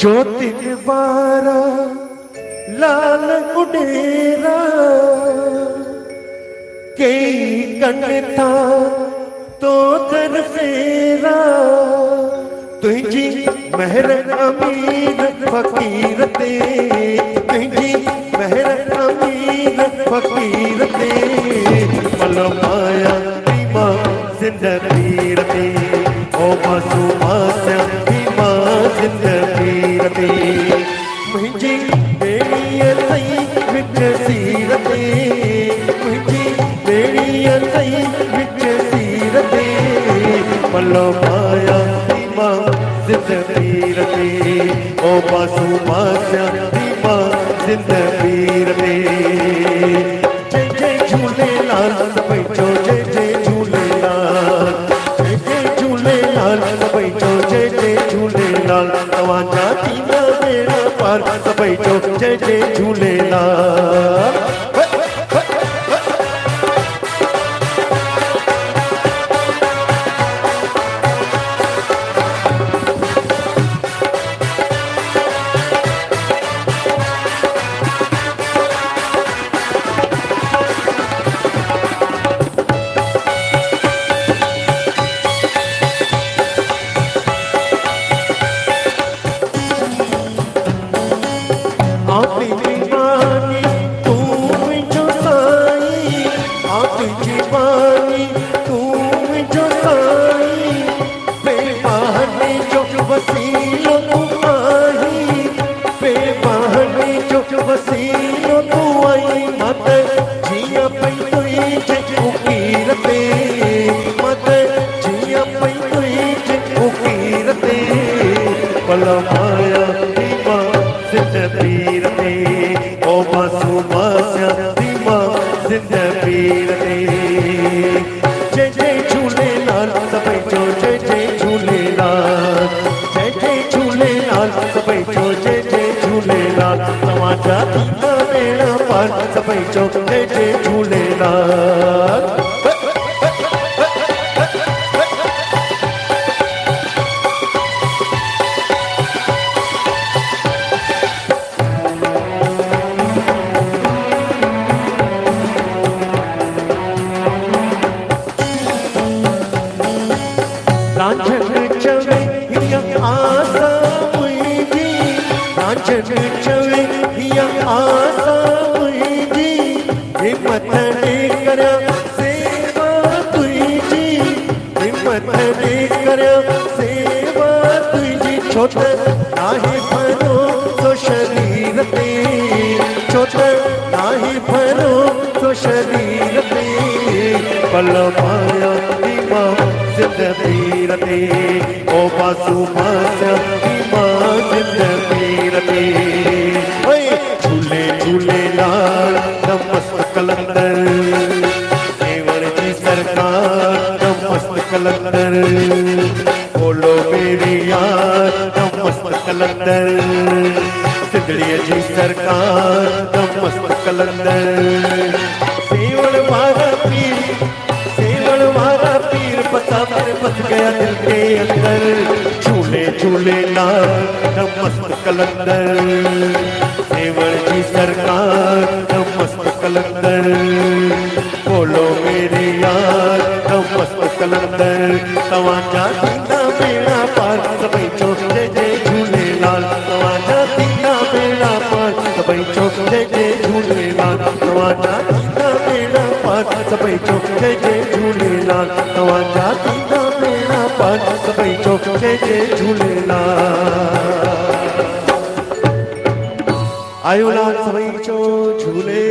जो तिन बारा लाल उडेरा कई कन्ता तो दर फेरा तुझी महर अमीर फकीर ते तुझी महर अमीर फकीर ते पल माया बीमा जिंदगी रते ओ मासूमा बीमा जिंदगी रते मुझी बेड़िया तई विच सीरते मुझी बेड़िया तई विच सीरते पल माया बीमा जिंदगी रते ओ मासूमा बीमा जिंदगी रते जय जय झूलेलाल सभई चो जय जय झूलेलाल जय जय झूलेलाल सभई चो जय जय झूलेलाल तव्हांजा थींदा बेड़ा पार सभई चो जय जय झूलेलाल सभई चो जय जय झूलेलाल रांझन चवे हिया आसा मुंहिंजी रांझन चवे हिया आसा हिम्मत दे कर सेवा तुझी हिम्मत दे कर सेवा तुझी छोट नाही भरो तो शरीर ते छोट नाही भरो तो शरीर ते पल माया बीमा जिंदगी रते ओ मासूमा बीमा जिंदगी रते झूले झूलेलाल मस्त कलंदर देवर जी सरकार मस्त कलंदर बोलो मेरी यार मस्त कलंदर सिंधड़ीअ जी सरकार मस्त कलंदर सेवण वारा पीर पता मेरे बस गया दिल के अंदर झूले झूलेलाल मस्त कलंदर देवर जी सरकार मस्त कलंदर बोलो मेरे यार मस्त कलंदर तव्हांजा थींदा बेड़ा पार सभई चो जय जय झूलेलाल तव्हांजा थींदा बेड़ा पार सभई चो जय जय झूलेलाल तव्हांजा थींदा बेड़ा पार सभई चो जय जय झूलेलाल तव्हांजा थींदा बेड़ा पार सभई चो जय जय झूलेलाल आयो लाल सभई चो झूले